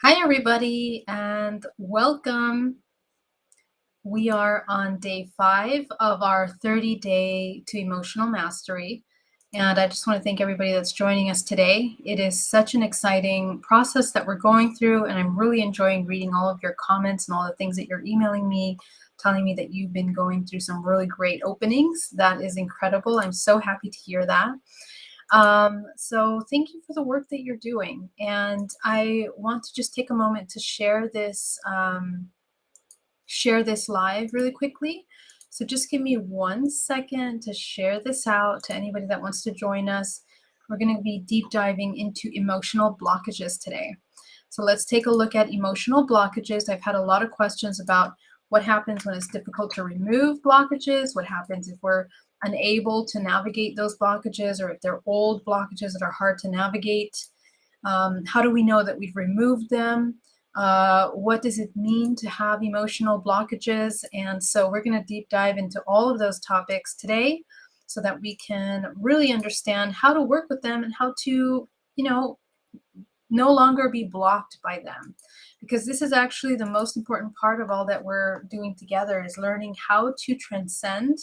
Hi, everybody, and welcome. We are on day 5 of our 30-day to emotional mastery. And I just want to thank everybody that's joining us today. It is such an exciting process that we're going through, and I'm really enjoying reading all of your comments and all the things that you're emailing me, telling me that you've been going through some really great openings. That is incredible. I'm so happy to hear that. So thank you for the work that you're doing. And I want to just take a moment to share this live really quickly. So just give me 1 second to share this out to anybody that wants to join us. We're going to be deep diving into emotional blockages today. So let's take a look at emotional blockages. I've had a lot of questions about what happens when it's difficult to remove blockages, what happens if we're unable to navigate those blockages, or if they're old blockages that are hard to navigate. How do we know that we've removed them? What does it mean to have emotional blockages? And so we're going to deep dive into all of those topics today so that we can really understand how to work with them and how to, no longer be blocked by them. Because this is actually the most important part of all that we're doing together, is learning how to transcend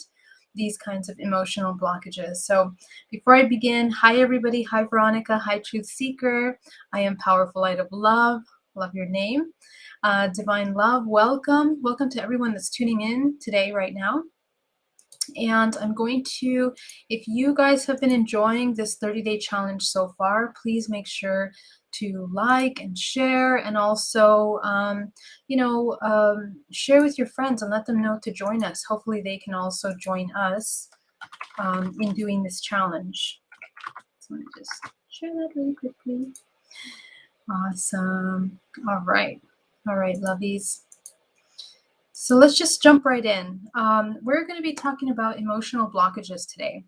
these kinds of emotional blockages. So before I begin, hi everybody. Hi Veronica. Hi Truth Seeker. I am Powerful Light of Love. Love your name. Divine Love, welcome. Welcome to everyone that's tuning in today right now. And I'm going to, if you guys have been enjoying this 30-day challenge so far, please make sure to like and share, and also, share with your friends and let them know to join us. Hopefully they can also join us in doing this challenge. So let me just share that really quickly. Awesome. All right, lovies. So let's just jump right in. We're going to be talking about emotional blockages today.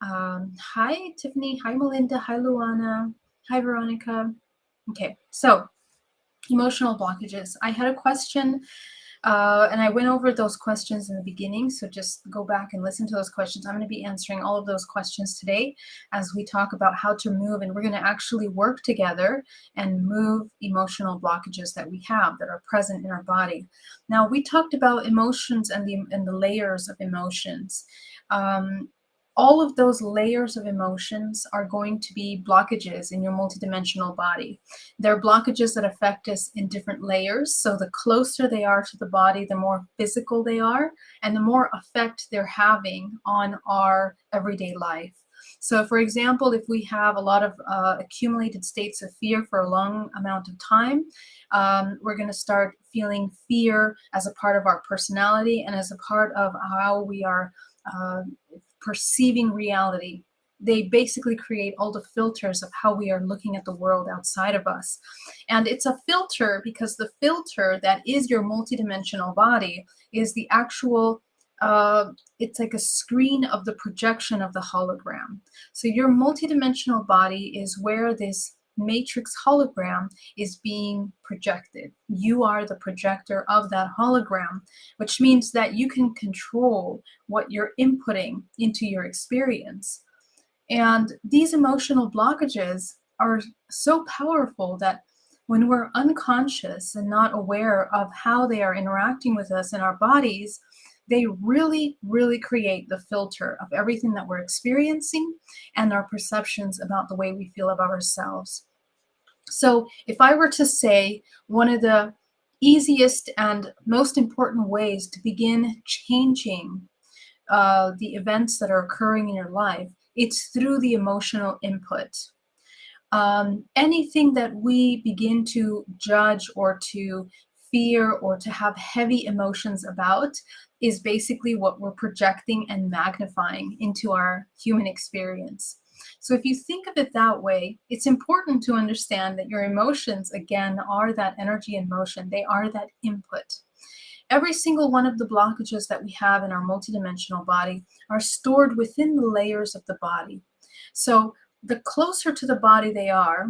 Hi, Tiffany. Hi, Melinda. Hi, Luana. Hi, Veronica. Okay, so emotional blockages. I had a question, and I went over those questions in the beginning, so just go back and listen to those questions. I'm going to be answering all of those questions today as we talk about how to move, and we're going to actually work together and move emotional blockages that we have that are present in our body. Now, we talked about emotions and the layers of emotions. All of those layers of emotions are going to be blockages in your multidimensional body. They're blockages that affect us in different layers. So the closer they are to the body, the more physical they are, and the more effect they're having on our everyday life. So for example, if we have a lot of accumulated states of fear for a long amount of time, we're going to start feeling fear as a part of our personality and as a part of how we are perceiving reality. They basically create all the filters of how we are looking at the world outside of us. And it's a filter because the filter that is your multidimensional body is the actual, it's like a screen of the projection of the hologram. So your multidimensional body is where this matrix hologram is being projected. You are the projector of that hologram, which means that you can control what you're inputting into your experience. And these emotional blockages are so powerful that when we're unconscious and not aware of how they are interacting with us in our bodies, they really, really create the filter of everything that we're experiencing and our perceptions about the way we feel about ourselves. So if I were to say one of the easiest and most important ways to begin changing the events that are occurring in your life, it's through the emotional input. Anything that we begin to judge or to fear or to have heavy emotions about is basically what we're projecting and magnifying into our human experience. So if you think of it that way, it's important to understand that your emotions, again, are that energy in motion. They are that input. Every single one of the blockages that we have in our multidimensional body are stored within the layers of the body. So the closer to the body they are,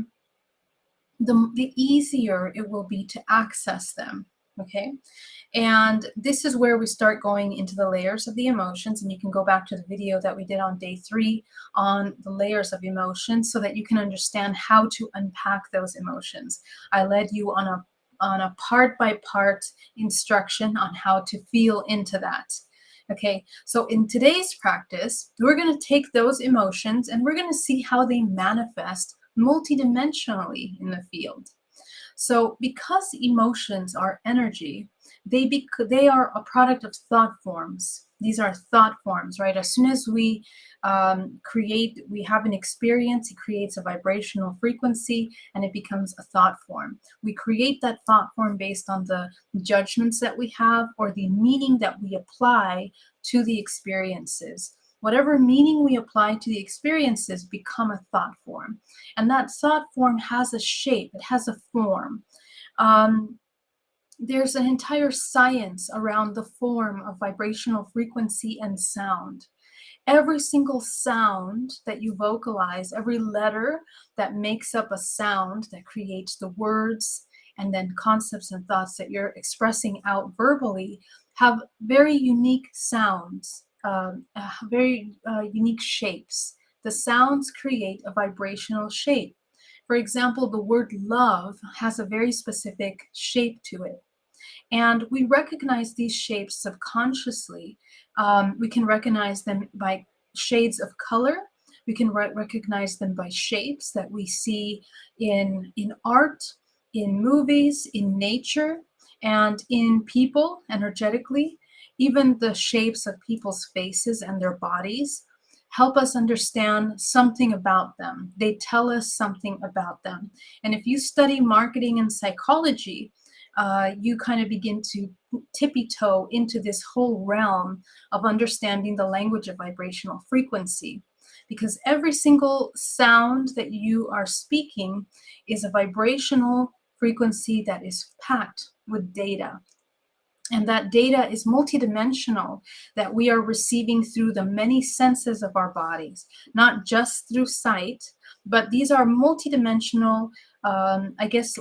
the easier it will be to access them. Okay. And this is where we start going into the layers of the emotions. And you can go back to the video that we did on day 3 on the layers of emotions so that you can understand how to unpack those emotions. I led you on a part by part instruction on how to feel into that. Okay, so in today's practice, we're going to take those emotions and we're going to see how they manifest multidimensionally in the field. So because emotions are energy, they are a product of thought forms. These are thought forms, right? As soon as we we have an experience, it creates a vibrational frequency and it becomes a thought form. We create that thought form based on the judgments that we have or the meaning that we apply to the experiences. Whatever meaning we apply to the experiences become a thought form. And that thought form has a shape, it has a form. There's an entire science around the form of vibrational frequency and sound. Every single sound that you vocalize, every letter that makes up a sound that creates the words and then concepts and thoughts that you're expressing out verbally have very unique sounds, very unique shapes. The sounds create a vibrational shape. For example, the word love has a very specific shape to it. And we recognize these shapes subconsciously. We can recognize them by shades of color. We can recognize them by shapes that we see in art, in movies, in nature, and in people energetically. Even the shapes of people's faces and their bodies help us understand something about them. They tell us something about them. And if you study marketing and psychology, you kind of begin to tippy-toe into this whole realm of understanding the language of vibrational frequency. Because every single sound that you are speaking is a vibrational frequency that is packed with data. And that data is multidimensional, that we are receiving through the many senses of our bodies, not just through sight, but these are multidimensional,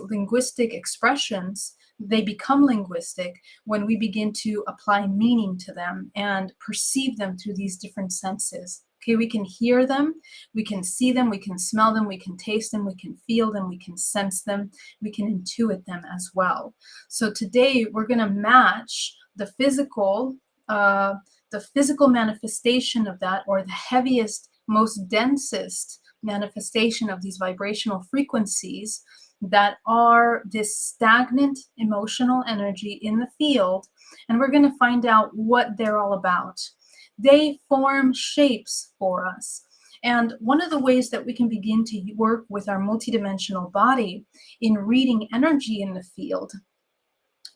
linguistic expressions. They become linguistic when we begin to apply meaning to them and perceive them through these different senses. Okay, we can hear them, we can see them, we can smell them, we can taste them, we can feel them, we can sense them, we can intuit them as well. So today we're going to match the physical manifestation of that, or the heaviest, most densest manifestation of these vibrational frequencies that are this stagnant emotional energy in the field, and we're going to find out what they're all about. They form shapes for us. And one of the ways that we can begin to work with our multidimensional body in reading energy in the field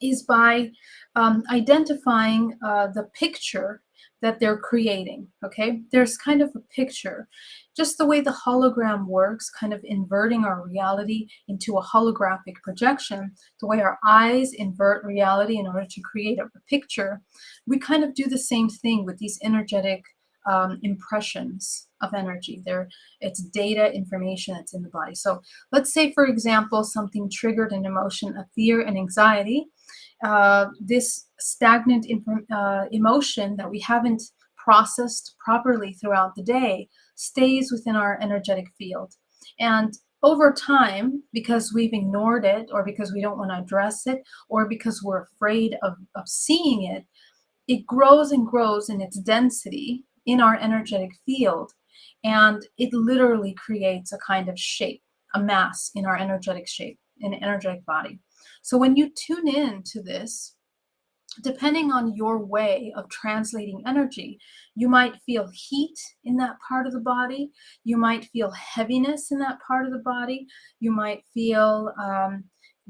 is by identifying the picture that they're creating, okay? There's kind of a picture, just the way the hologram works, kind of inverting our reality into a holographic projection, the way our eyes invert reality in order to create a picture. We kind of do the same thing with these energetic impressions of energy. It's data, information that's in the body. So let's say, for example, something triggered an emotion of fear and anxiety. This stagnant emotion that we haven't processed properly throughout the day stays within our energetic field. And over time, because we've ignored it, or because we don't want to address it, or because we're afraid of seeing it, it grows and grows in its density in our energetic field. And it literally creates a kind of shape, a mass in our energetic shape, in an energetic body. So when you tune in to this, depending on your way of translating energy, you might feel heat in that part of the body. You might feel heaviness in that part of the body. You might feel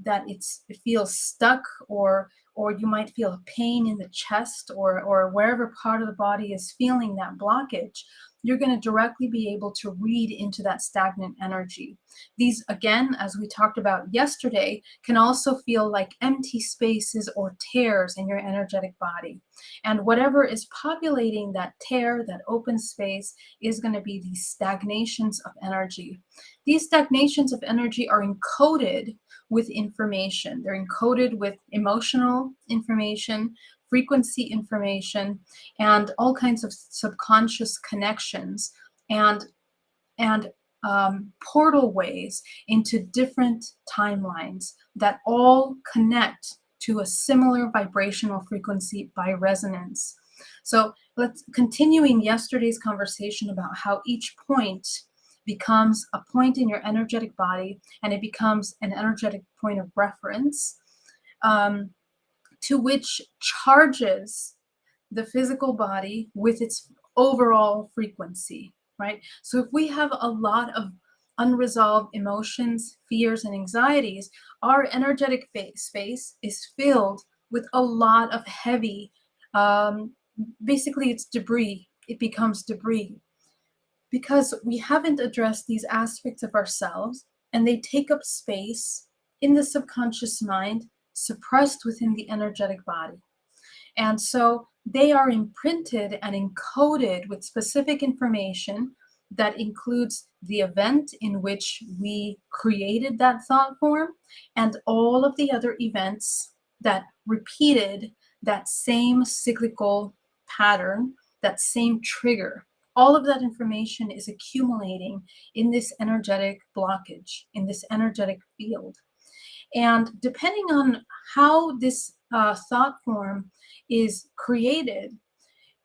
that it feels stuck, or you might feel a pain in the chest, or wherever part of the body is feeling that blockage. You're going to directly be able to read into that stagnant energy. These, again, as we talked about yesterday, can also feel like empty spaces or tears in your energetic body. And whatever is populating that tear, that open space, is going to be these stagnations of energy. These stagnations of energy are encoded with information. They're encoded with emotional information, frequency information, and all kinds of subconscious connections and portal ways into different timelines that all connect to a similar vibrational frequency by resonance. So let's continuing yesterday's conversation about how each point becomes a point in your energetic body, and it becomes an energetic point of reference, to which charges the physical body with its overall frequency, right? So if we have a lot of unresolved emotions, fears, and anxieties, our energetic space is filled with a lot of heavy, basically it's debris. It becomes debris because we haven't addressed these aspects of ourselves, and they take up space in the subconscious mind, suppressed within the energetic body. And so they are imprinted and encoded with specific information that includes the event in which we created that thought form and all of the other events that repeated that same cyclical pattern, that same trigger. All of that information is accumulating in this energetic blockage, in this energetic field. And depending on how this thought form is created,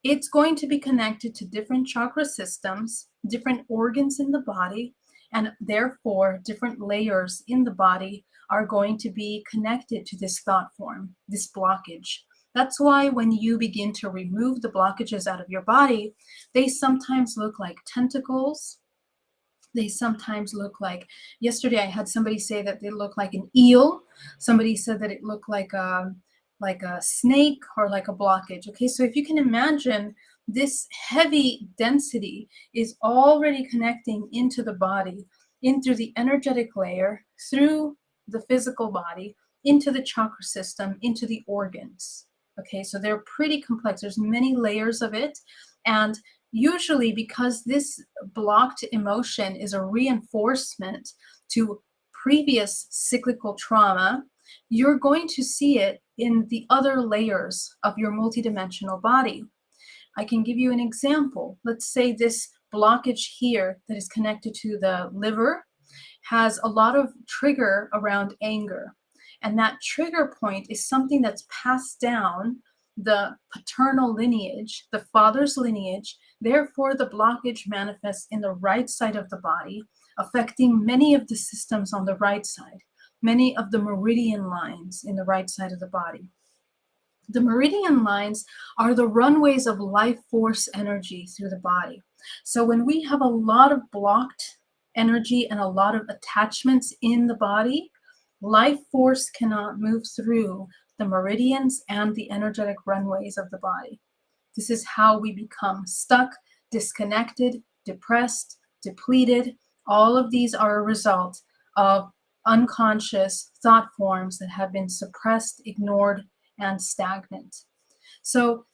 it's going to be connected to different chakra systems, different organs in the body, and therefore different layers in the body are going to be connected to this thought form, this blockage. That's why when you begin to remove the blockages out of your body, they sometimes look like tentacles. They sometimes look like, yesterday I had somebody say that they look like an eel. Somebody said that it looked like a snake or like a blockage. Okay, so if you can imagine, this heavy density is already connecting into the body, in through the energetic layer, through the physical body, into the chakra system, into the organs. Okay, so they're pretty complex. There's many layers of it. And usually, because this blocked emotion is a reinforcement to previous cyclical trauma, you're going to see it in the other layers of your multidimensional body. I can give you an example. Let's say this blockage here that is connected to the liver has a lot of trigger around anger. And that trigger point is something that's passed down the paternal lineage, the father's lineage. Therefore, the blockage manifests in the right side of the body, affecting many of the systems on the right side, many of the meridian lines in the right side of the body. The meridian lines are the runways of life force energy through the body. So when we have a lot of blocked energy and a lot of attachments in the body, life force cannot move through the meridians and the energetic runways of the body. This is how we become stuck, disconnected, depressed, depleted. All of these are a result of unconscious thought forms that have been suppressed, ignored, and stagnant. So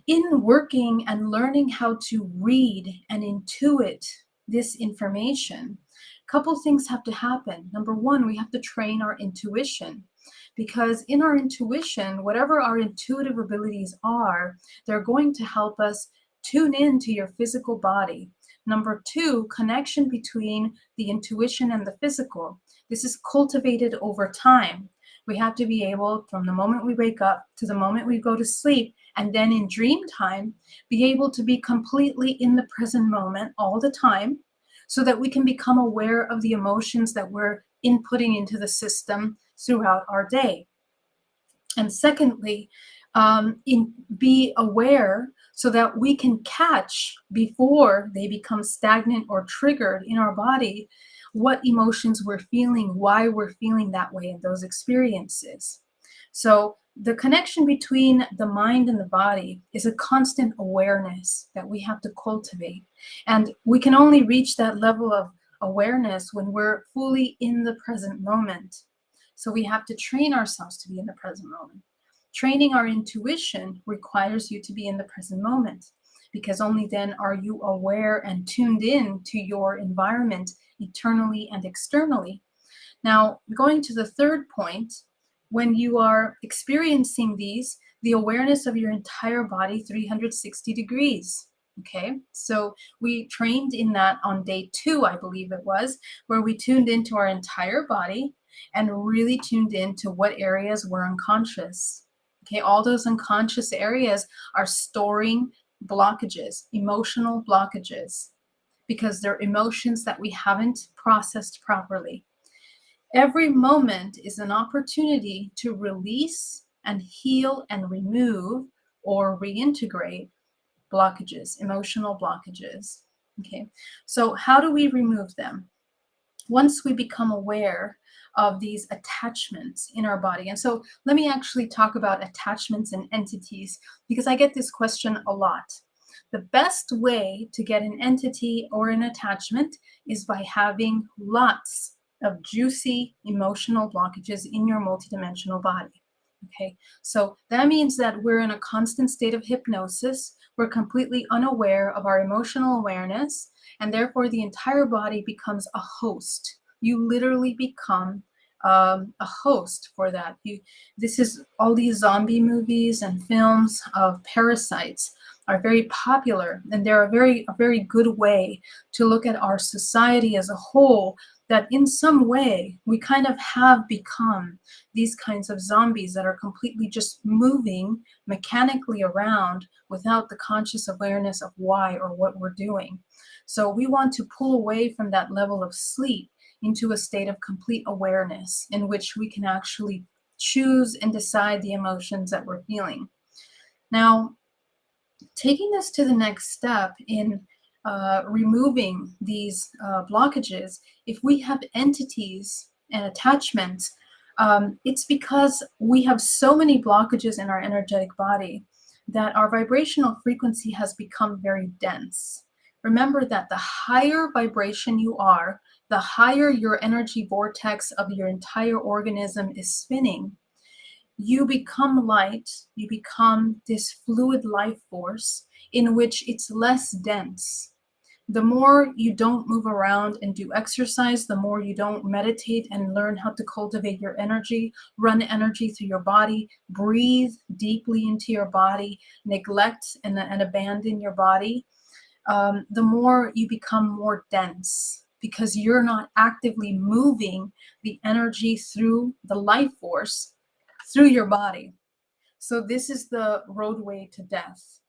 in working and learning how to read and intuit this information, a couple things have to happen. Number one, we have to train our intuition, because in our intuition, whatever our intuitive abilities are, they're going to help us tune in to your physical body. Number two, connection between the intuition and the physical. This is cultivated over time. We have to be able, from the moment we wake up to the moment we go to sleep, and then in dream time, be able to be completely in the present moment all the time, so that we can become aware of the emotions that we're inputting into the system throughout our day. And secondly, be aware so that we can catch, before they become stagnant or triggered in our body, what emotions we're feeling, why we're feeling that way in those experiences. So the connection between the mind and the body is a constant awareness that we have to cultivate. And we can only reach that level of awareness when we're fully in the present moment. So we have to train ourselves to be in the present moment. Training our intuition requires you to be in the present moment, because only then are you aware and tuned in to your environment, internally and externally. Now, going to the third point, when you are experiencing these, the awareness of your entire body 360 degrees. Okay, so we trained in that on day 2, I believe it was, where we tuned into our entire body and really tuned into what areas were unconscious. Okay, all those unconscious areas are storing blockages, emotional blockages, because they're emotions that we haven't processed properly. Every moment is an opportunity to release and heal and remove or reintegrate blockages, emotional blockages. Okay, so how do we remove them? Once we become aware of these attachments in our body. And so let me actually talk about attachments and entities, because I get this question a lot. The best way to get an entity or an attachment is by having lots of juicy emotional blockages in your multidimensional body. Okay, so that means that we're in a constant state of hypnosis. We're completely unaware of our emotional awareness, and therefore the entire body becomes a host. You literally become a host for that. This is all these zombie movies and films of parasites are very popular, and they're a very good way to look at our society as a whole, that in some way we kind of have become these kinds of zombies that are completely just moving mechanically around without the conscious awareness of why or what we're doing. So we want to pull away from that level of sleep into a state of complete awareness in which we can actually choose and decide the emotions that we're feeling. Now, taking this to the next step in removing these blockages, if we have entities and attachments, it's because we have so many blockages in our energetic body that our vibrational frequency has become very dense. Remember that the higher vibration you are, the higher your energy vortex of your entire organism is spinning. You become light, you become this fluid life force in which it's less dense. The more you don't move around and do exercise, the more you don't meditate and learn how to cultivate your energy, run energy through your body, breathe deeply into your body, neglect and abandon your body, the more you become more dense, because you're not actively moving the energy through the life force through your body. So this is the roadway to death.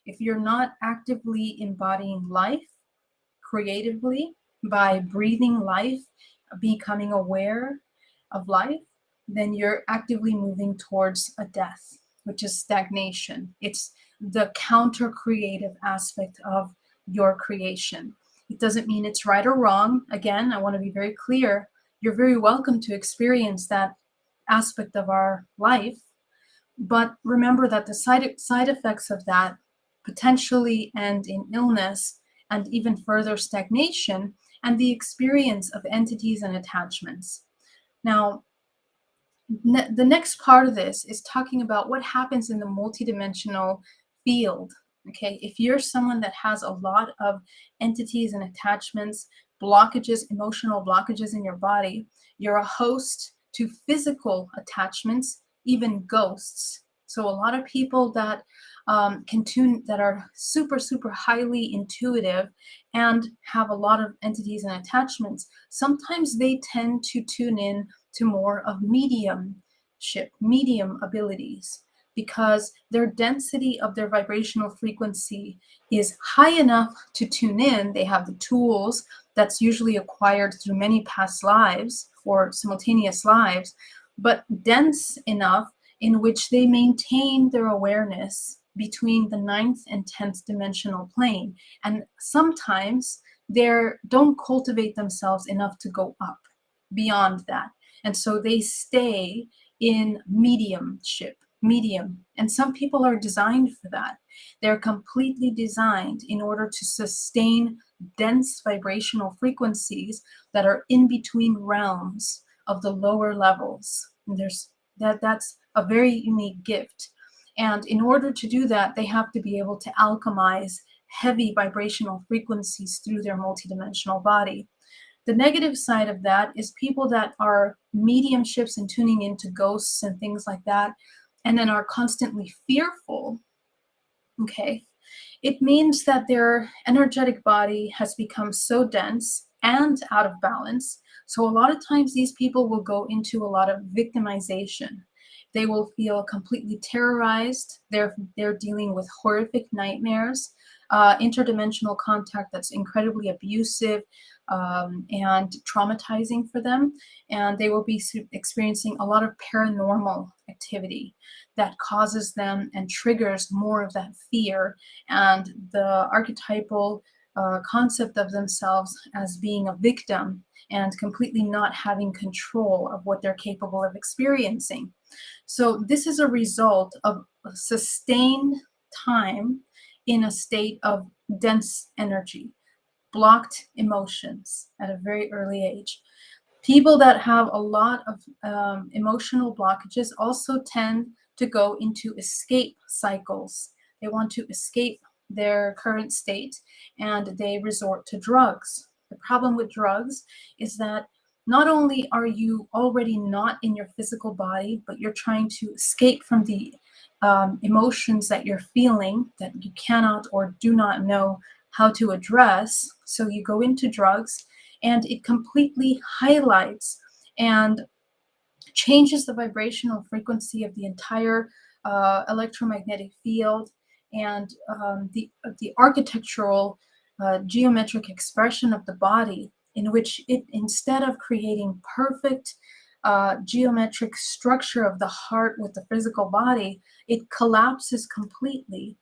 If you're not actively embodying life creatively by breathing life, becoming aware of life, then you're actively moving towards a death, which is stagnation. It's the counter creative aspect of your creation. It doesn't mean it's right or wrong. Again, I want to be very clear. You're very welcome to experience that aspect of our life, but remember that the side effects of that potentially end in illness and even further stagnation and the experience of entities and attachments. Now, the next part of this is talking about what happens in the multidimensional field. Okay, if you're someone that has a lot of entities and attachments, blockages, emotional blockages in your body, you're a host to physical attachments, even ghosts. So a lot of people that can tune, that are super, super highly intuitive and have a lot of entities and attachments, sometimes they tend to tune in to more of mediumship, medium abilities, because their density of their vibrational frequency is high enough to tune in. They have the tools that's usually acquired through many past lives or simultaneous lives, but dense enough in which they maintain their awareness between the 9th and 10th dimensional plane. And sometimes they don't cultivate themselves enough to go up beyond that. And so they stay in mediumship, medium. And some people are designed for that. They're completely designed in order to sustain dense vibrational frequencies that are in between realms of the lower levels. And that's a very unique gift. And in order to do that, they have to be able to alchemize heavy vibrational frequencies through their multidimensional body. The negative side of that is people that are mediumships and tuning into ghosts and things like that, and then are constantly fearful. Okay. It means that their energetic body has become so dense and out of balance. So a lot of times these people will go into a lot of victimization. They will feel completely terrorized. They're dealing with horrific nightmares, interdimensional contact that's incredibly abusive and traumatizing for them. And they will be experiencing a lot of paranormal activity that causes them and triggers more of that fear and the archetypal concept of themselves as being a victim and completely not having control of what they're capable of experiencing. So this is a result of a sustained time in a state of dense energy, blocked emotions at a very early age. People that have a lot of emotional blockages also tend to go into escape cycles. They want to escape their current state and they resort to drugs. The problem with drugs is that not only are you already not in your physical body, but you're trying to escape from the emotions that you're feeling that you cannot or do not know how to address. So you go into drugs and it completely highlights and changes the vibrational frequency of the entire electromagnetic field and the architectural geometric expression of the body, in which it, instead of creating perfect geometric structure of the heart with the physical body, it collapses completely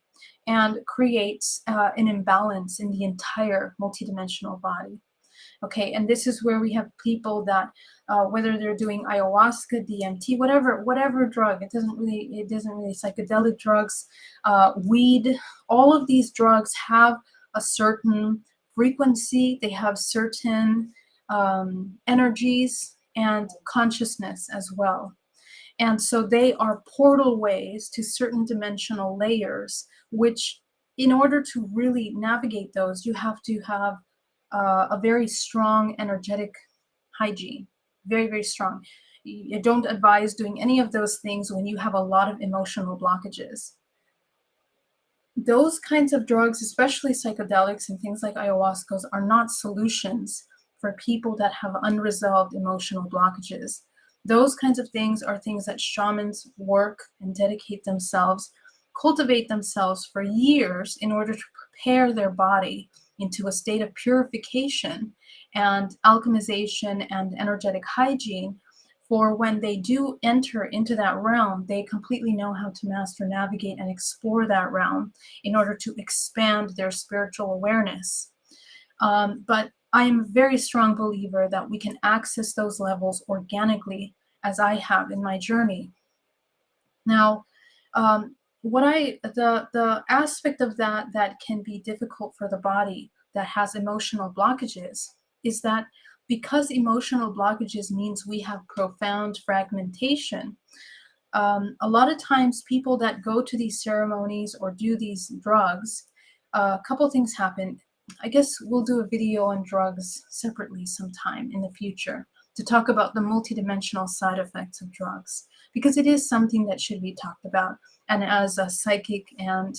and creates an imbalance in the entire multidimensional body. Okay, and this is where we have people that, whether they're doing ayahuasca, DMT, whatever drug, it doesn't really psychedelic drugs, weed, all of these drugs have a certain frequency, they have certain energies and consciousness as well. And so they are portal ways to certain dimensional layers, which in order to really navigate those, you have to have a very strong energetic hygiene, very, very strong. I don't advise doing any of those things when you have a lot of emotional blockages. Those kinds of drugs, especially psychedelics and things like ayahuascas, are not solutions for people that have unresolved emotional blockages. Those kinds of things are things that shamans work and dedicate themselves, cultivate themselves for years in order to prepare their body into a state of purification and alchemization and energetic hygiene, for when they do enter into that realm, they completely know how to master, navigate, and explore that realm in order to expand their spiritual awareness. But I am a very strong believer that we can access those levels organically, as I have in my journey. Now, the aspect of that can be difficult for the body that has emotional blockages is that because emotional blockages means we have profound fragmentation, a lot of times people that go to these ceremonies or do these drugs, a couple things happen. I guess we'll do a video on drugs separately sometime in the future to talk about the multidimensional side effects of drugs, because it is something that should be talked about. And as a psychic and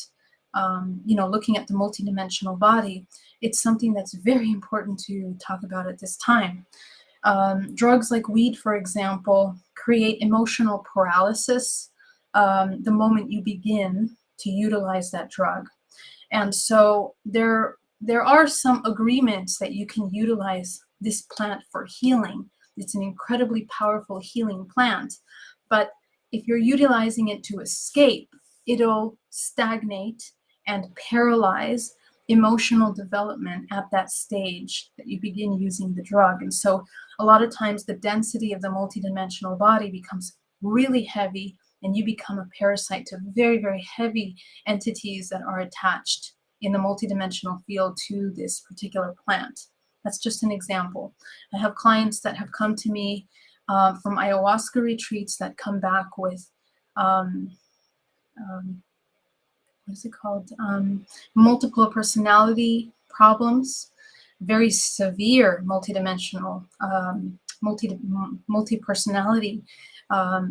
looking at the multidimensional body, it's something that's very important to talk about at this time. Drugs like weed, for example, create emotional paralysis the moment you begin to utilize that drug. And so there are some agreements that you can utilize this plant for healing. It's an incredibly powerful healing plant. But if you're utilizing it to escape, it'll stagnate and paralyze emotional development at that stage that you begin using the drug. And so a lot of times the density of the multidimensional body becomes really heavy, and you become a parasite to very, very heavy entities that are attached in the multidimensional field to this particular plant. That's just an example. I have clients that have come to me from ayahuasca retreats that come back with what is it called? Multiple personality problems. very severe multidimensional, multi-personality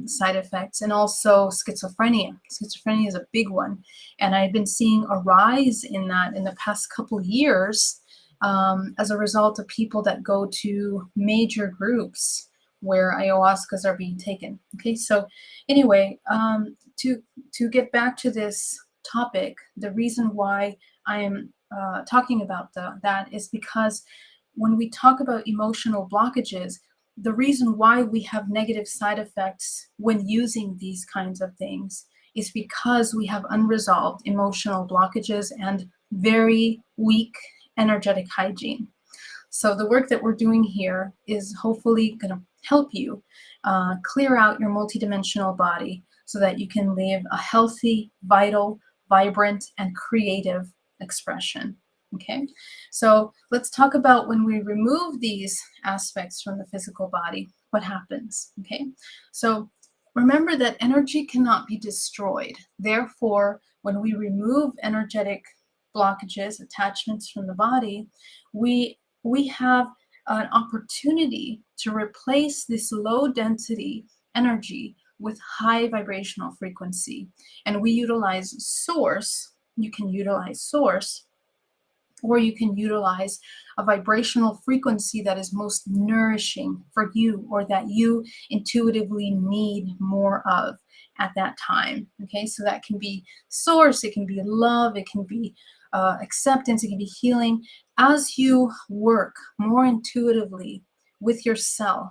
side effects, and also schizophrenia. Schizophrenia is a big one, and I've been seeing a rise in that in the past couple of years as a result of people that go to major groups where ayahuascas are being taken. Okay, so anyway, to get back to this topic, the reason why I am talking about that is because when we talk about emotional blockages, the reason why we have negative side effects when using these kinds of things is because we have unresolved emotional blockages and very weak energetic hygiene. So the work that we're doing here is hopefully going to help you clear out your multidimensional body so that you can live a healthy, vital, vibrant, and creative expression. Okay, so let's talk about when we remove these aspects from the physical body, what happens. Okay, so remember that energy cannot be destroyed. Therefore, when we remove energetic blockages, attachments from the body, we have an opportunity to replace this low density energy with high vibrational frequency. And we utilize source. You can utilize source, or you can utilize a vibrational frequency that is most nourishing for you, or that you intuitively need more of at that time. Okay, so that can be source, it can be love, it can be acceptance, it can be healing. As you work more intuitively with yourself,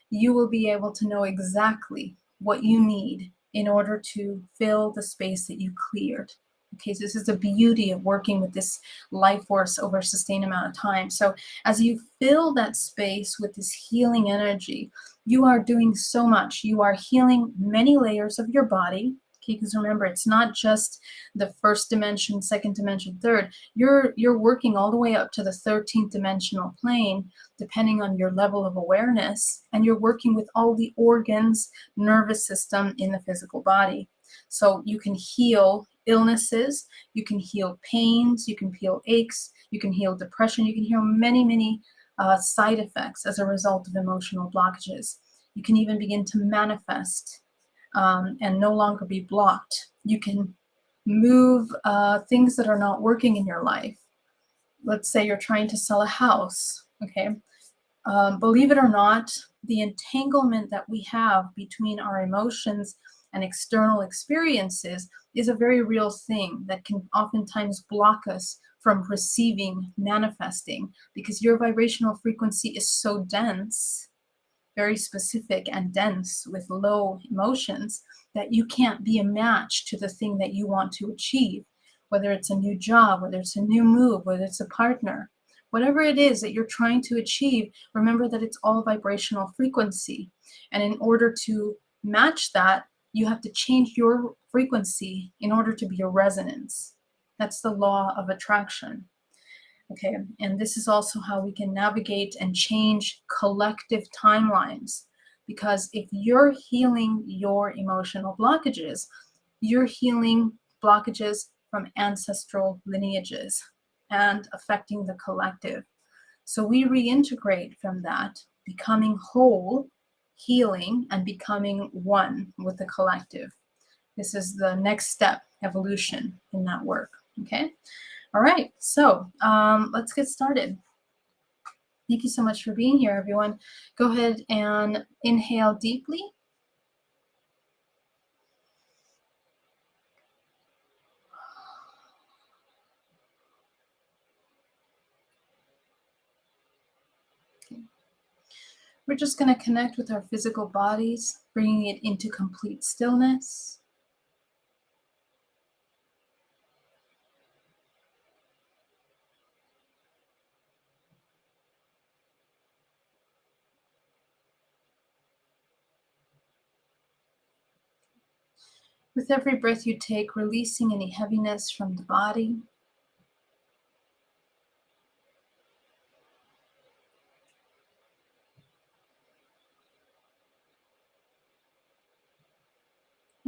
you will be able to know exactly what you need in order to fill the space that you cleared. Okay, so this is the beauty of working with this life force over a sustained amount of time. So as you fill that space with this healing energy, you are doing so much. You are healing many layers of your body. Okay, because remember, it's not just the first dimension, second dimension, third. You're working all the way up to the 13th dimensional plane, depending on your level of awareness, and you're working with all the organs, nervous system in the physical body. So you can heal illnesses, you can heal pains, you can heal aches, you can heal depression, you can heal many, many side effects as a result of emotional blockages. You can even begin to manifest and no longer be blocked. You can move things that are not working in your life. Let's say you're trying to sell a house, okay? Believe it or not, the entanglement that we have between our emotions and external experiences is a very real thing that can oftentimes block us from receiving, manifesting, because your vibrational frequency is so dense, very specific and dense with low emotions, that you can't be a match to the thing that you want to achieve, whether it's a new job, whether it's a new move, whether it's a partner. Whatever it is that you're trying to achieve, remember that it's all vibrational frequency. And in order to match that, you have to change your frequency in order to be a resonance. That's the law of attraction. Okay, and this is also how we can navigate and change collective timelines. Because if you're healing your emotional blockages, you're healing blockages from ancestral lineages and affecting the collective. So we reintegrate from that, becoming whole, healing, and becoming one with the collective. This is the next step, evolution in that work. Okay. All right. So let's get started. Thank you so much for being here, everyone. Go ahead and inhale deeply. We're just going to connect with our physical bodies, bringing it into complete stillness. With every breath you take, releasing any heaviness from the body.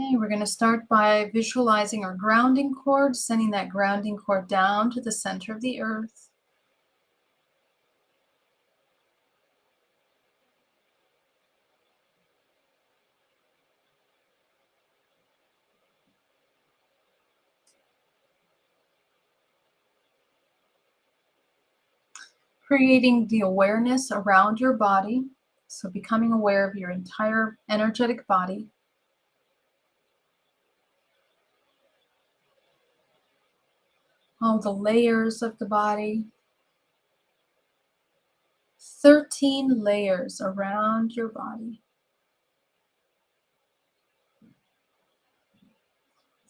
Okay, we're going to start by visualizing our grounding cord, sending that grounding cord down to the center of the earth. creating the awareness around your body. So becoming aware of your entire energetic body. All the layers of the body. 13 layers around your body.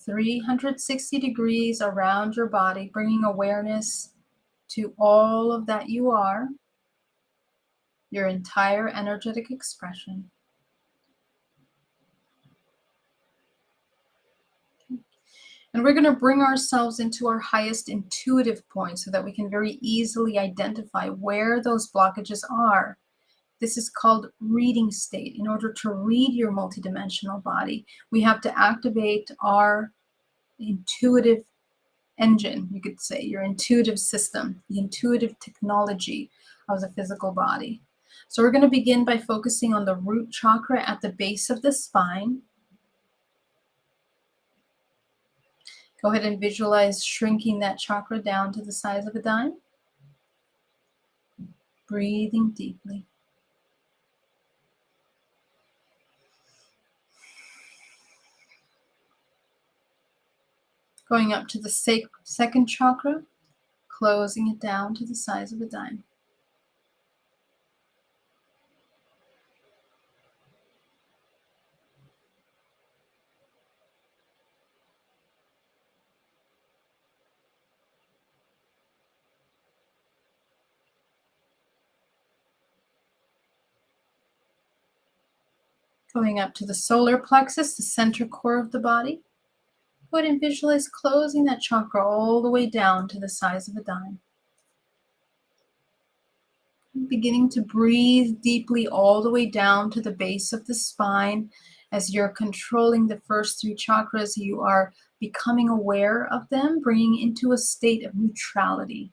360 degrees around your body, bringing awareness to all of that you are, your entire energetic expression. And we're going to bring ourselves into our highest intuitive point so that we can very easily identify where those blockages are. This is called reading state. In order to read your multidimensional body, we have to activate our intuitive engine, you could say, your intuitive system, the intuitive technology of the physical body. So we're going to begin by focusing on the root chakra at the base of the spine. Go ahead and visualize shrinking that chakra down to the size of a dime. Breathing deeply. Going up to the second chakra, closing it down to the size of a dime. Going up to the solar plexus, the center core of the body. Go ahead and visualize closing that chakra all the way down to the size of a dime. Beginning to breathe deeply all the way down to the base of the spine. As you're controlling the first three chakras, you are becoming aware of them, bringing into a state of neutrality.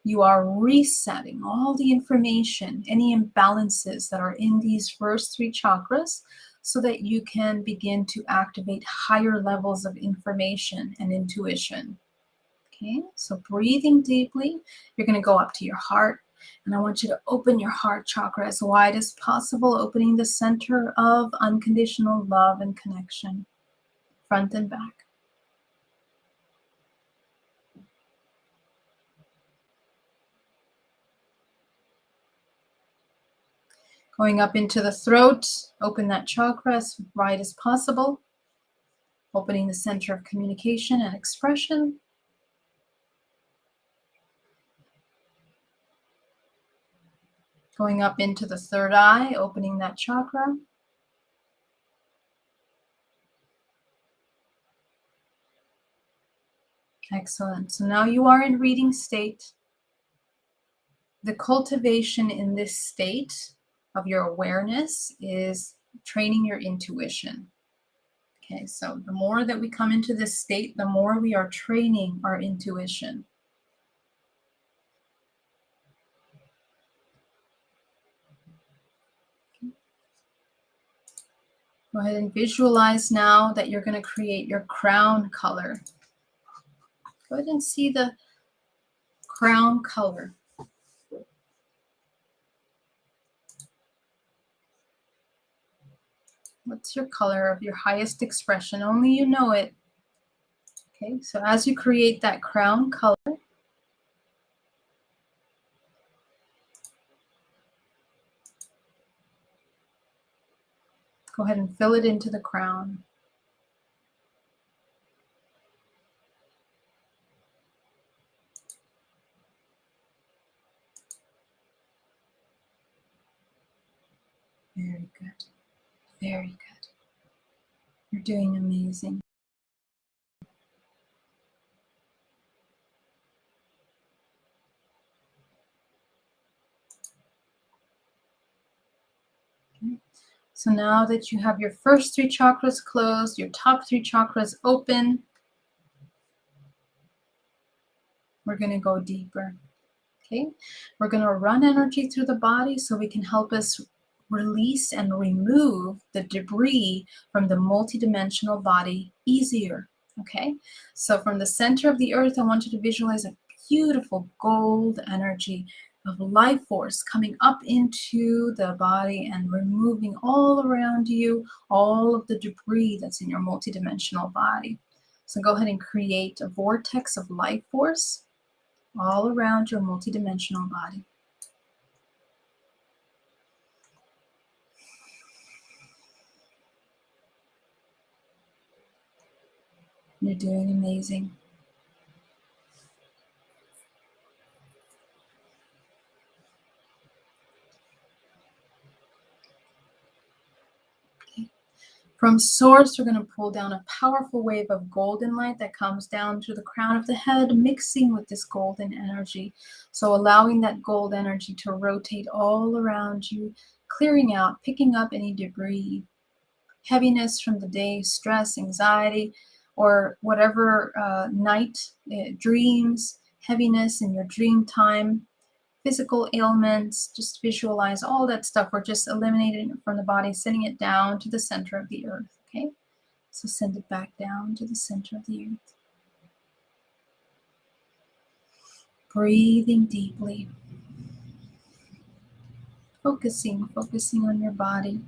You are resetting all the information, any imbalances that are in these first three chakras, so that you can begin to activate higher levels of information and intuition. Okay, so breathing deeply, you're going to go up to your heart. And I want you to open your heart chakra as wide as possible, opening the center of unconditional love and connection, front and back. Going up into the throat, open that chakra as wide as possible, opening the center of communication and expression. Going up into the third eye, opening that chakra. Excellent. So now you are in reading state. The cultivation in this state of your awareness is training your intuition. Okay, so the more that we come into this state, the more we are training our intuition. Go ahead and visualize now that you're going to create your crown color. Go ahead and see the crown color. What's your color of your highest expression? Only you know it. Okay, so as you create that crown color, go ahead and fill it into the crown. Very good. Very good. You're doing amazing. Okay. So now that you have your first three chakras closed, your top three chakras open, we're going to go deeper. Okay, we're going to run energy through the body so we can help us release and remove the debris from the multidimensional body easier. Okay, so from the center of the earth, I want you to visualize a beautiful gold energy of life force coming up into the body and removing all around you all of the debris that's in your multidimensional body. So go ahead and create a vortex of life force all around your multidimensional body. You're doing amazing. Okay. From source, we're going to pull down a powerful wave of golden light that comes down to the crown of the head, mixing with this golden energy. So allowing that gold energy to rotate all around you, clearing out, picking up any debris, heaviness from the day, stress, anxiety, or whatever dreams, heaviness in your dream time, physical ailments. Just visualize all that stuff. We're just eliminating it from the body, sending it down to the center of the earth, okay? So send it back down to the center of the earth. Breathing deeply. Focusing on your body.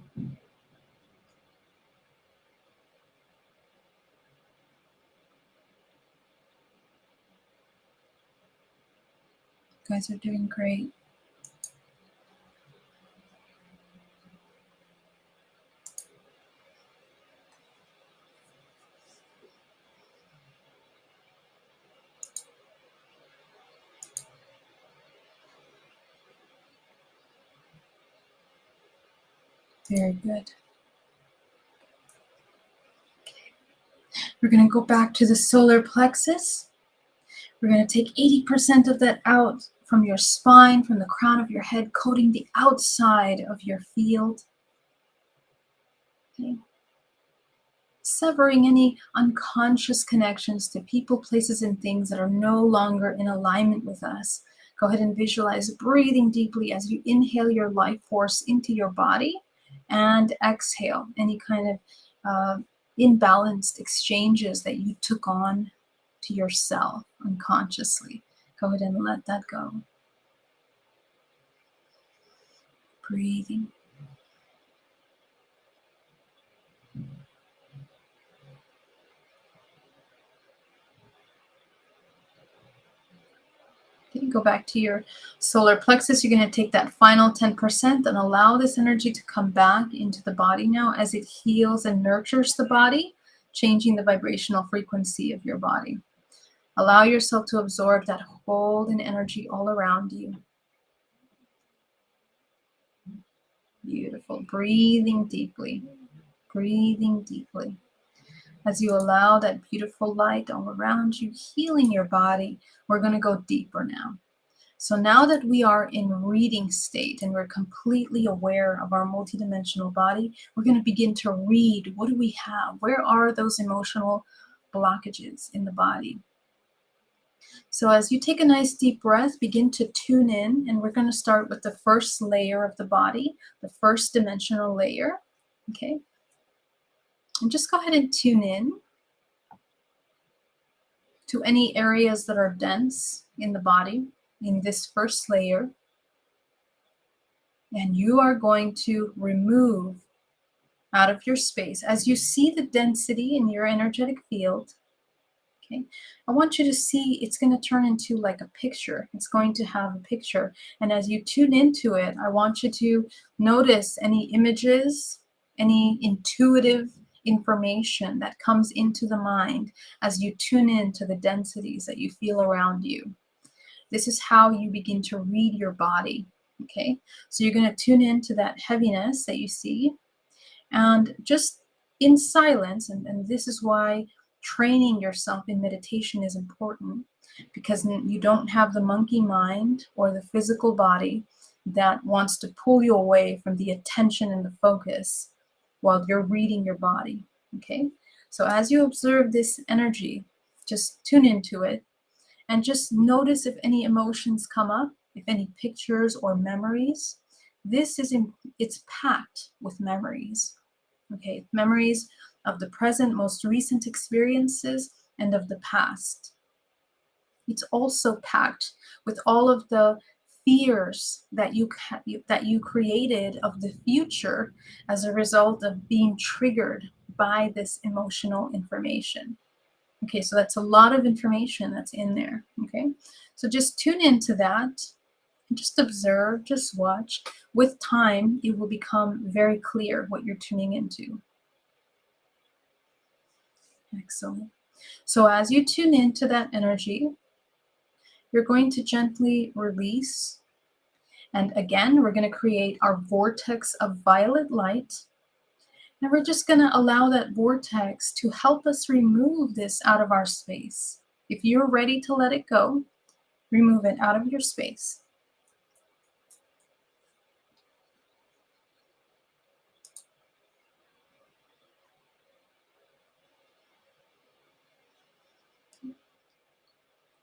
You guys are doing great. Very good. We're going to go back to the solar plexus. We're going to take 80% of that out from your spine, from the crown of your head, coating the outside of your field. Okay. Severing any unconscious connections to people, places, and things that are no longer in alignment with us. Go ahead and visualize breathing deeply as you inhale your life force into your body and exhale any kind of imbalanced exchanges that you took on to yourself unconsciously. Go ahead and let that go. Breathing. Okay, go back to your solar plexus. You're going to take that final 10% and allow this energy to come back into the body now as it heals and nurtures the body, changing the vibrational frequency of your body. Allow yourself to absorb that golden energy all around you. Beautiful. Breathing deeply. Breathing deeply. As you allow that beautiful light all around you, healing your body, we're going to go deeper now. So now that we are in reading state and we're completely aware of our multidimensional body, we're going to begin to read. What do we have? Where are those emotional blockages in the body? So as you take a nice deep breath, begin to tune in, and we're going to start with the first layer of the body, the first dimensional layer, okay? And just go ahead and tune in to any areas that are dense in the body in this first layer. And you are going to remove out of your space. As you see the density in your energetic field, okay, I want you to see it's going to turn into like a picture. It's going to have a picture. And as you tune into it, I want you to notice any images, any intuitive information that comes into the mind as you tune into the densities that you feel around you. This is how you begin to read your body. Okay, so you're going to tune into that heaviness that you see, and just in silence, and this is why training yourself in meditation is important, because you don't have the monkey mind or the physical body that wants to pull you away from the attention and the focus while you're reading your body. Okay, so as you observe this energy, just tune into it and just notice if any emotions come up, if any pictures or memories. It's packed with memories. Okay, memories of the present, most recent experiences, and of the past. It's also packed with all of the fears that you created of the future as a result of being triggered by this emotional information. Okay, so that's a lot of information that's in there. Okay, so just tune into that. Just observe, just watch. With time, it will become very clear what you're tuning into. Excellent. So as you tune into that energy, you're going to gently release. And again, we're going to create our vortex of violet light. And we're just going to allow that vortex to help us remove this out of our space. If you're ready to let it go, remove it out of your space.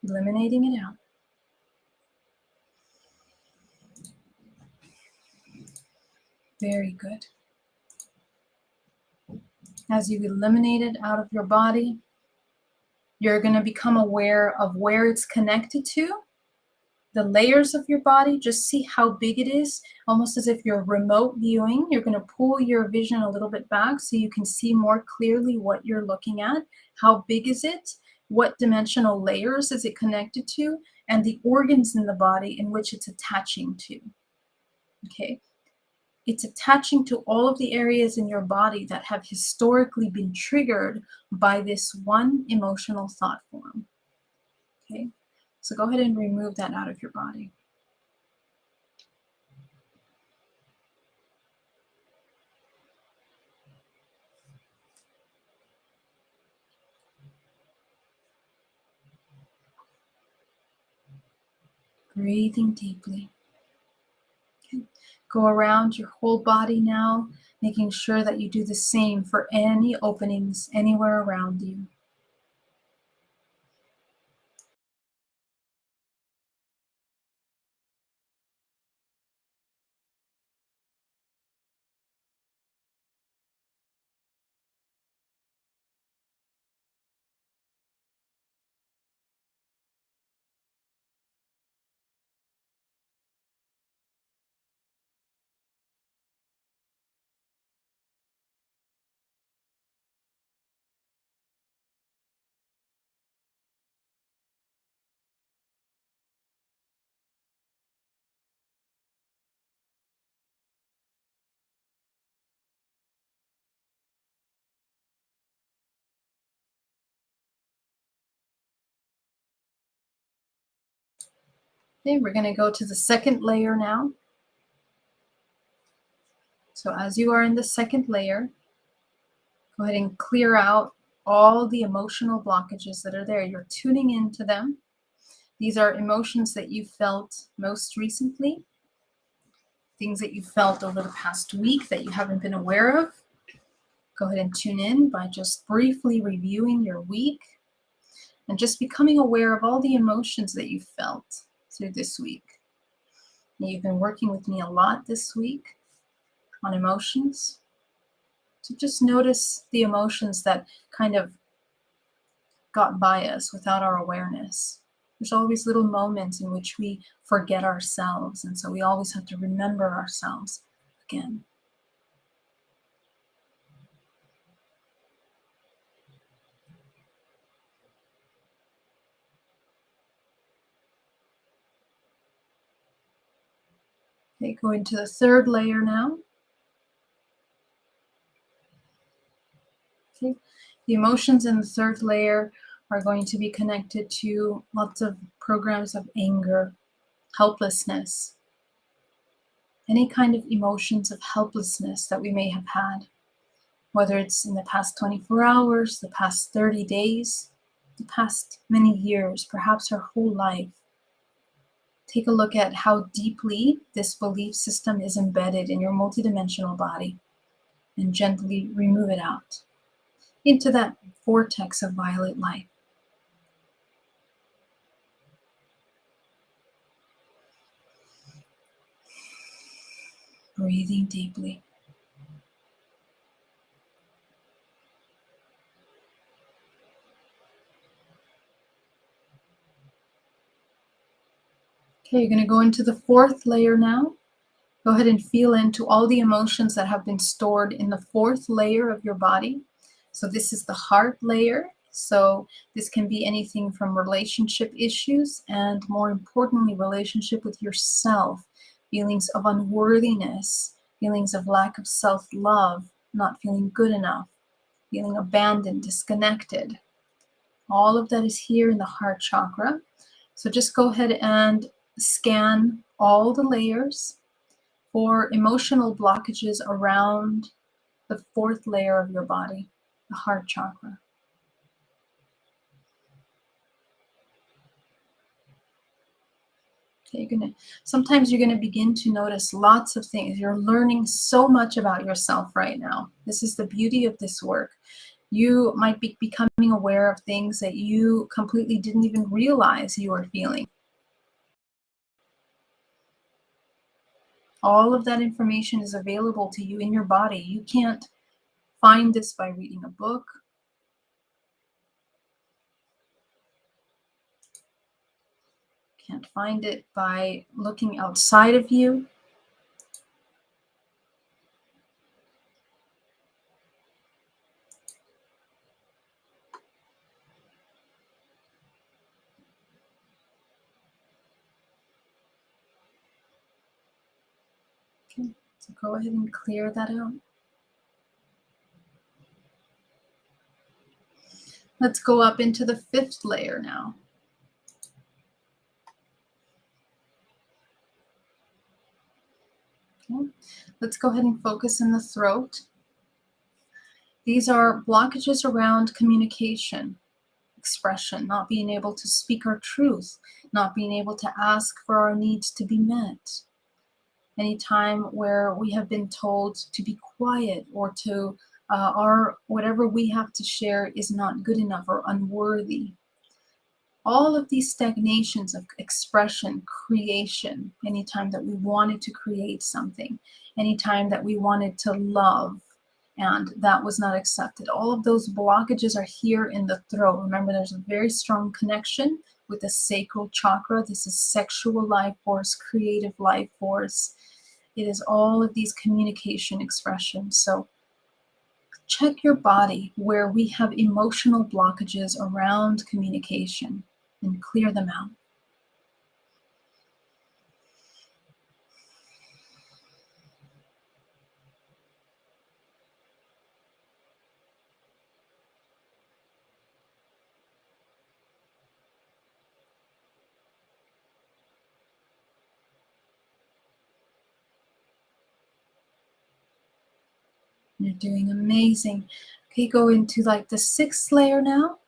Eliminating it out. Very good. As you eliminate it out of your body, you're going to become aware of where it's connected to, the layers of your body. Just see how big it is, almost as if you're remote viewing. You're going to pull your vision a little bit back so you can see more clearly what you're looking at. How big is it? What dimensional layers is it connected to? And the organs in the body in which it's attaching to. Okay. It's attaching to all of the areas in your body that have historically been triggered by this one emotional thought form. Okay, so go ahead and remove that out of your body. Breathing deeply. Okay. Go around your whole body now, making sure that you do the same for any openings anywhere around you. Okay, we're going to go to the second layer now. So as you are in the second layer, go ahead and clear out all the emotional blockages that are there. You're tuning into them. These are emotions that you felt most recently, things that you felt over the past week that you haven't been aware of. Go ahead and tune in by just briefly reviewing your week and just becoming aware of all the emotions that you felt through this week. And you've been working with me a lot this week on emotions. So just notice the emotions that kind of got by us without our awareness. There's always little moments in which we forget ourselves, and so we always have to remember ourselves again. Okay, going to the third layer now. Okay, the emotions in the third layer are going to be connected to lots of programs of anger, helplessness, any kind of emotions of helplessness that we may have had, whether it's in the past 24 hours, the past 30 days, the past many years, perhaps our whole life. Take a look at how deeply this belief system is embedded in your multidimensional body and gently remove it out into that vortex of violet light. Breathing deeply. Okay, you're going to go into the fourth layer now. Go ahead and feel into all the emotions that have been stored in the fourth layer of your body. So this is the heart layer. So this can be anything from relationship issues and, more importantly, relationship with yourself, feelings of unworthiness, feelings of lack of self-love, not feeling good enough, feeling abandoned, disconnected. All of that is here in the heart chakra. So just go ahead and scan all the layers for emotional blockages around the fourth layer of your body, the heart chakra. Okay, sometimes you're gonna begin to notice lots of things. You're learning so much about yourself right now. This is the beauty of this work. You might be becoming aware of things that you completely didn't even realize you were feeling. All of that information is available to you in your body. You can't find this by reading a book. Can't find it by looking outside of you. Okay, so go ahead and clear that out. Let's go up into the fifth layer now. Okay. Let's go ahead and focus in the throat. These are blockages around communication, expression, not being able to speak our truth, not being able to ask for our needs to be met. Any time where we have been told to be quiet or to our whatever we have to share is not good enough or unworthy. All of these stagnations of expression, creation, anytime that we wanted to create something, anytime that we wanted to love and that was not accepted, all of those blockages are here in the throat. Remember, there's a very strong connection with the sacral chakra. This is sexual life force, creative life force. It is all of these communication expressions. So check your body where we have emotional blockages around communication and clear them out. You're doing amazing. Okay, go into like the sixth layer now.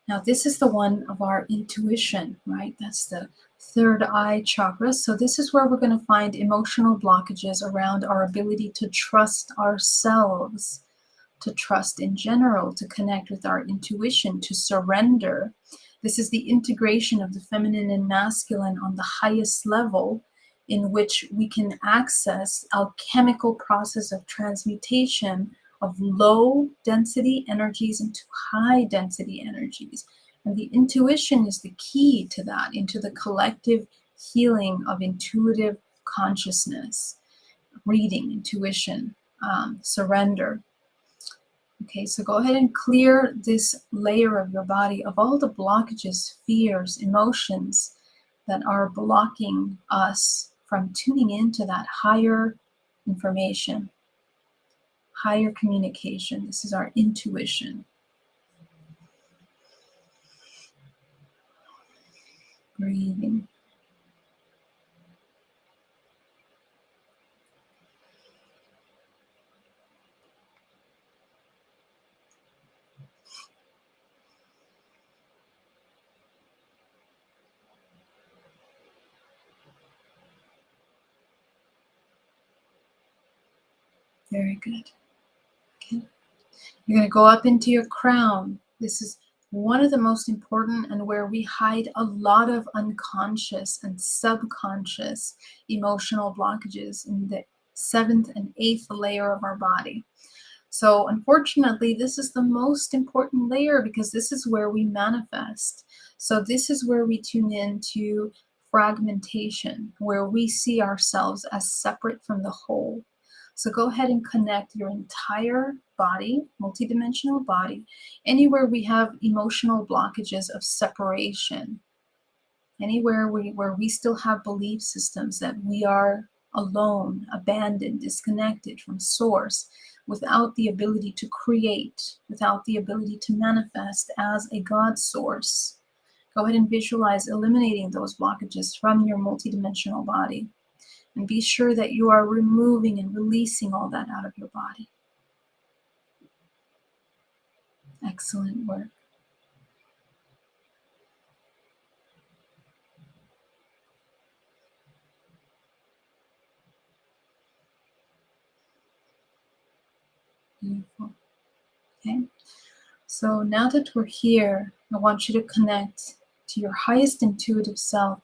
Now this is the one of our intuition, right? That's the third eye chakra. So this is where we're going to find emotional blockages around our ability to trust ourselves, to trust in general, to connect with our intuition, to surrender. This is the integration of the feminine and masculine on the highest level, in which we can access alchemical process of transmutation of low density energies into high density energies. And the intuition is the key to that, into the collective healing of intuitive consciousness, reading, intuition, surrender. Okay, so go ahead and clear this layer of your body of all the blockages, fears, emotions that are blocking us from tuning into that higher information, higher communication. This is our intuition. Breathing. Very good. Okay. You're going to go up into your crown. This is one of the most important and where we hide a lot of unconscious and subconscious emotional blockages in the seventh and eighth layer of our body. So unfortunately, this is the most important layer because this is where we manifest. So this is where we tune in to fragmentation where we see ourselves as separate from the whole. So go ahead and connect your entire body, multidimensional body, anywhere we have emotional blockages of separation, anywhere where we still have belief systems that we are alone, abandoned, disconnected from source, without the ability to create, without the ability to manifest as a God source. Go ahead and visualize eliminating those blockages from your multidimensional body. And be sure that you are removing and releasing all that out of your body. Excellent work. Beautiful. Okay. So now that we're here, I want you to connect to your highest intuitive self.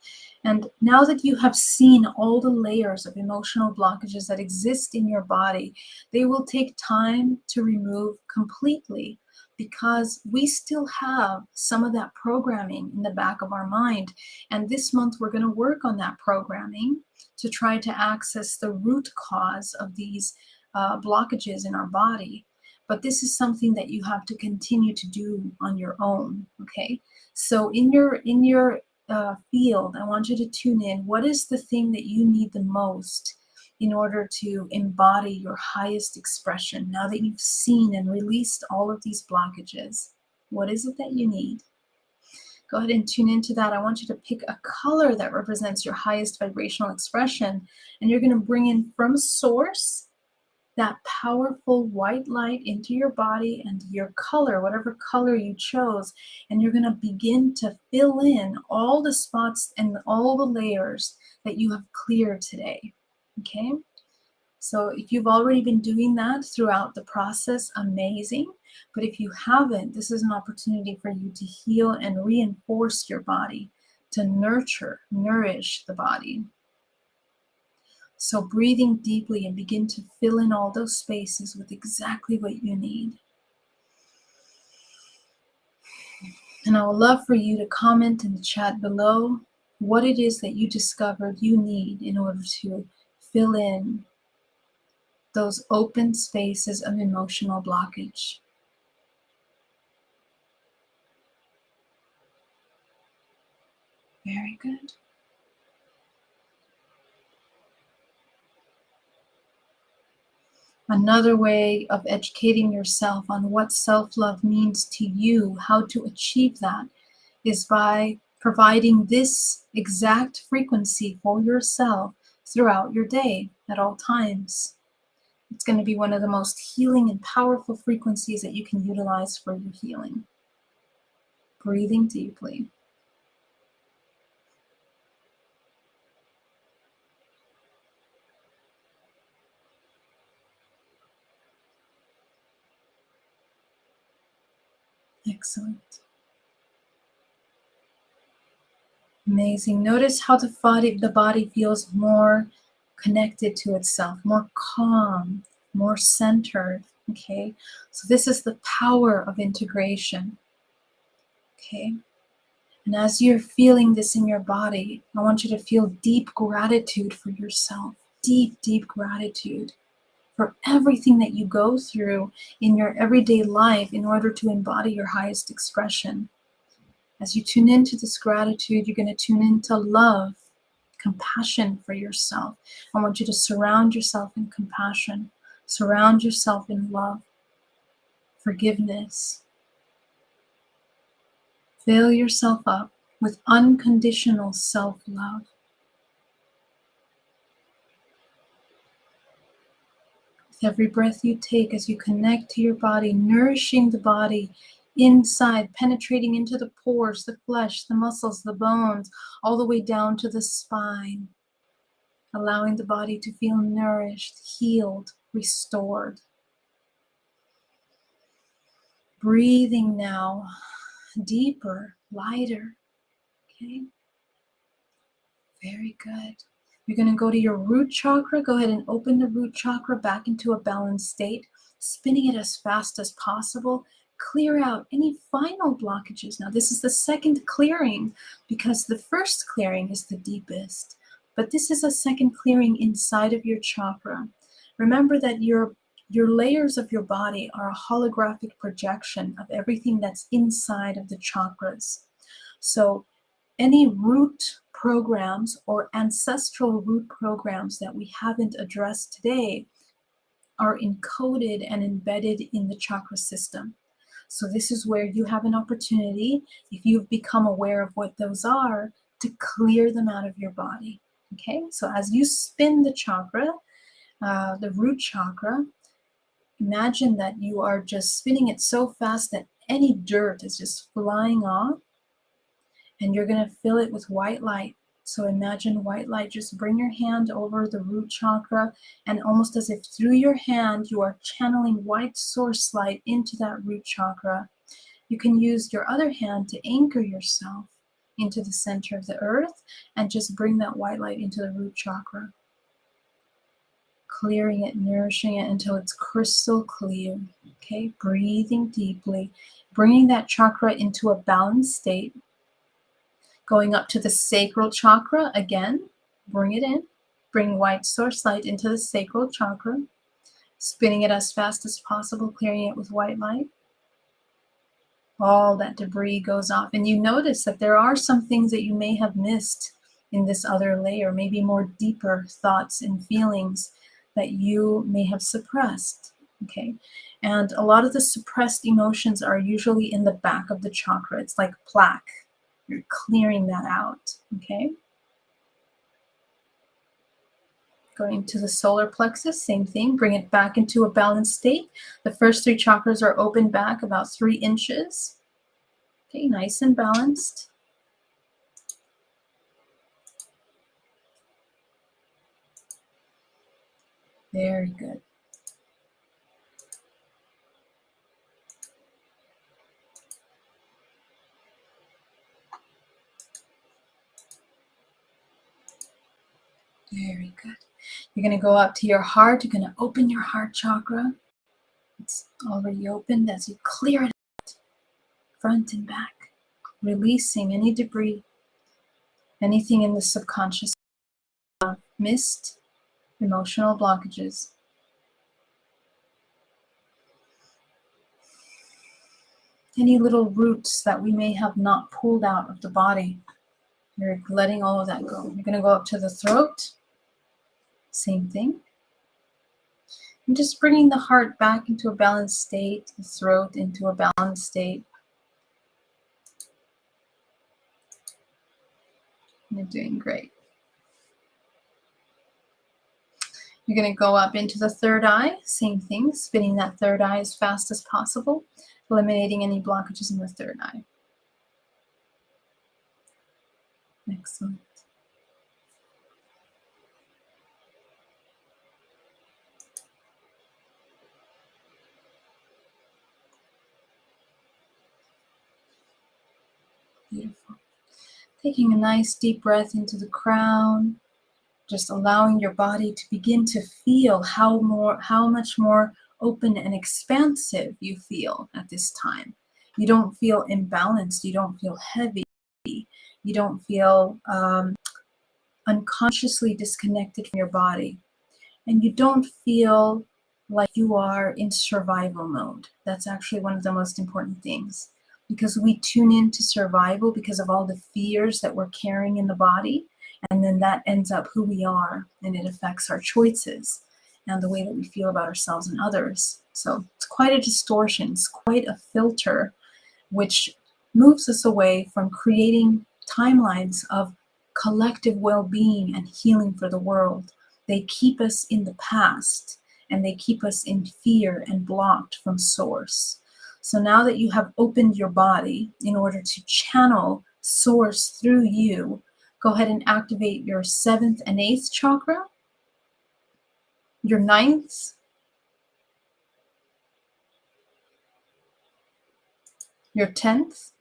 And now that you have seen all the layers of emotional blockages that exist in your body, they will take time to remove completely, because we still have some of that programming in the back of our mind. And this month, we're going to work on that programming to try to access the root cause of these blockages in our body. But this is something that you have to continue to do on your own, okay? So in your field, I want you to tune in. What is the thing that you need the most in order to embody your highest expression? Now that you've seen and released all of these blockages, what is it that you need? Go ahead and tune into that. I want you to pick a color that represents your highest vibrational expression, and you're going to bring in from source that powerful white light into your body and your color, whatever color you chose, and you're going to begin to fill in all the spots and all the layers that you have cleared today. Okay? So if you've already been doing that throughout the process, amazing. But if you haven't, this is an opportunity for you to heal and reinforce your body, to nourish the body. So breathing deeply and begin to fill in all those spaces with exactly what you need. And I would love for you to comment in the chat below what it is that you discovered you need in order to fill in those open spaces of emotional blockage. Very good. Another way of educating yourself on what self-love means to you, how to achieve that, is by providing this exact frequency for yourself throughout your day at all times. It's going to be one of the most healing and powerful frequencies that you can utilize for your healing. Breathing deeply. Excellent. Amazing. Notice how the body feels more connected to itself, more calm, more centered. Okay, so this is the power of integration. Okay, and as you're feeling this in your body, I want you to feel deep gratitude for yourself. Deep, deep gratitude for everything that you go through in your everyday life in order to embody your highest expression. As you tune into this gratitude, you're going to tune into love, compassion for yourself. I want you to surround yourself in compassion, surround yourself in love, forgiveness. Fill yourself up with unconditional self-love. With every breath you take, as you connect to your body, nourishing the body inside, penetrating into the pores, the flesh, the muscles, the bones, all the way down to the spine, allowing the body to feel nourished, healed, restored. Breathing now, deeper, lighter. Okay? Very good. You're going to go to your root chakra. Go ahead and open the root chakra back into a balanced state, spinning it as fast as possible. clear out any final blockages. Now, this is the second clearing because the first clearing is the deepest, but this is a second clearing inside of your chakra. Remember that your layers of your body are a holographic projection of everything that's inside of the chakras. So any root programs or ancestral root programs that we haven't addressed today are encoded and embedded in the chakra system. So this is where you have an opportunity, if you've become aware of what those are, to clear them out of your body. Okay, so as you spin the chakra, the root chakra, imagine that you are just spinning it so fast that any dirt is just flying off, and you're going to fill it with white light. So imagine white light, just bring your hand over the root chakra, and almost as if through your hand you are channeling white source light into that root chakra. You can use your other hand to anchor yourself into the center of the earth and just bring that white light into the root chakra, clearing it, nourishing it until it's crystal clear. Okay, breathing deeply, bringing that chakra into a balanced state. Going up to the sacral chakra again, bring it in, bring white source light into the sacral chakra, spinning it as fast as possible, clearing it with white light. All that debris goes off, and you notice that there are some things that you may have missed in this other layer, maybe more deeper thoughts and feelings that you may have suppressed. Okay, and a lot of the suppressed emotions are usually in the back of the chakra. It's like plaque. You're clearing that out. Okay, going to the solar plexus, same thing. Bring it back into a balanced state. The first three chakras are open back about 3 inches. Okay, nice and balanced. Very good. Very good. You're going to go up to your heart. You're going to open your heart chakra. It's already opened as you clear it out, front and back, releasing any debris, anything in the subconscious, missed emotional blockages. Any little roots that we may have not pulled out of the body. You're letting all of that go. You're going to go up to the throat. Same thing. And just bringing the heart back into a balanced state, the throat into a balanced state. You're doing great. You're going to go up into the third eye. Same thing, spinning that third eye as fast as possible, eliminating any blockages in the third eye. Excellent. Beautiful. Taking a nice deep breath into the crown, just allowing your body to begin to feel how much more open and expansive you feel at this time. You don't feel imbalanced. You don't feel heavy. You don't feel unconsciously disconnected from your body. And you don't feel like you are in survival mode. That's actually one of the most important things, because we tune into survival because of all the fears that we're carrying in the body, and then that ends up who we are, and it affects our choices and the way that we feel about ourselves and others. So it's quite a distortion. It's quite a filter, which moves us away from creating timelines of collective well-being and healing for the world. They keep us in the past, and they keep us in fear and blocked from source. So now that you have opened your body in order to channel source through you, go ahead and activate your 7th and 8th chakra, your 9th, your 10th,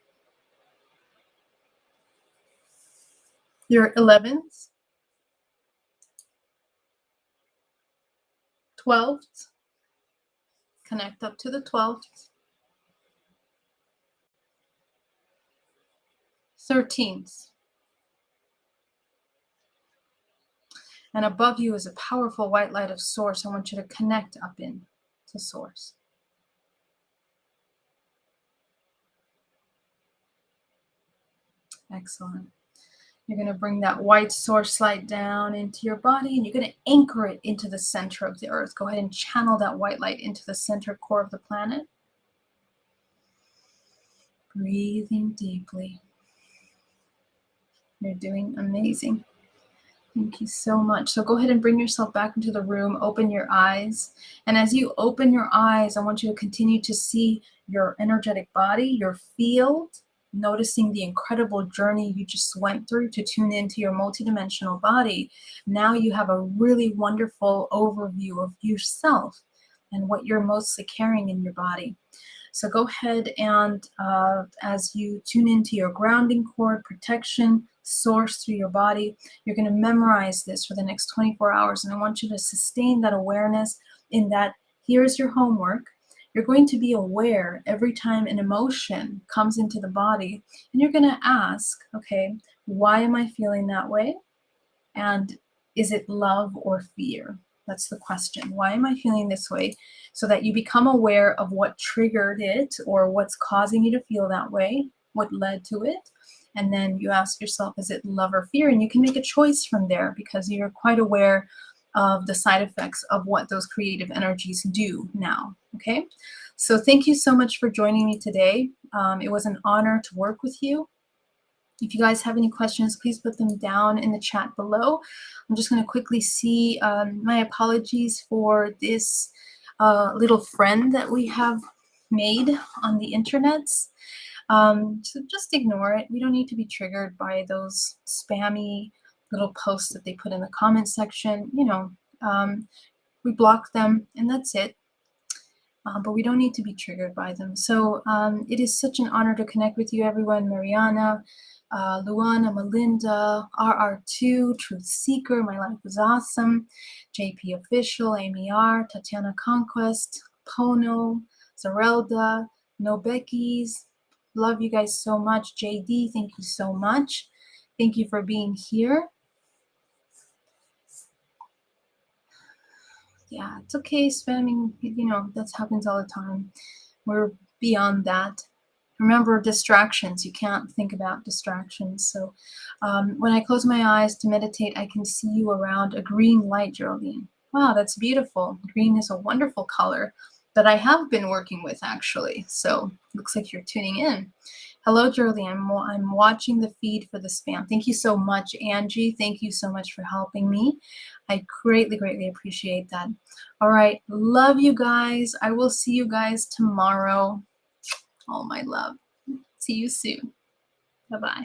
your 11th, 12th, connect up to the 12th, 13th. And above you is a powerful white light of source. I want you to connect up in to source. Excellent. You're going to bring that white source light down into your body, and you're going to anchor it into the center of the earth. Go ahead and channel that white light into the center core of the planet. Breathing deeply. You're doing amazing. Thank you so much. So go ahead and bring yourself back into the room. Open your eyes. And as you open your eyes, I want you to continue to see your energetic body, your field, noticing the incredible journey you just went through to tune into your multidimensional body. Now you have a really wonderful overview of yourself and what you're mostly carrying in your body. So go ahead and as you tune into your grounding cord, protection, source through your body, you're going to memorize this for the next 24 hours. And I want you to sustain that awareness in that here's your homework. You're going to be aware every time an emotion comes into the body, and you're going to ask, okay, why am I feeling that way? And is it love or fear? That's the question. Why am I feeling this way? So that you become aware of what triggered it or what's causing you to feel that way, what led to it. And then you ask yourself, is it love or fear? And you can make a choice from there because you're quite aware of the side effects of what those creative energies do now. Okay, so thank you so much for joining me today. It was an honor to work with you. If you guys have any questions, please put them down in the chat below. I'm just going to quickly see my apologies for this little friend that we have made on the internets. So just ignore it. We don't need to be triggered by those spammy little posts that they put in the comment section. You know, we block them and that's it. But we don't need to be triggered by them. So it is such an honor to connect with you, everyone. Mariana, Luana, Melinda, RR2, Truth Seeker, My Life Was Awesome, JP Official, Amy R, Tatiana Conquest, Pono, Zarelda, No Becky's. Love you guys so much. JD, thank you so much. Thank you for being here. Yeah, it's okay spamming, you know, that happens all the time. We're beyond that. Remember distractions. You can't think about distractions. So when I close my eyes to meditate, I can see you around a green light, Geraldine. Wow, that's beautiful. Green is a wonderful color that I have been working with, actually. So looks like you're tuning in. Hello, Geraldine. I'm watching the feed for the spam. Thank you so much, Angie. Thank you so much for helping me. I greatly, greatly appreciate that. All right. Love you guys. I will see you guys tomorrow. All my love. See you soon. Bye-bye.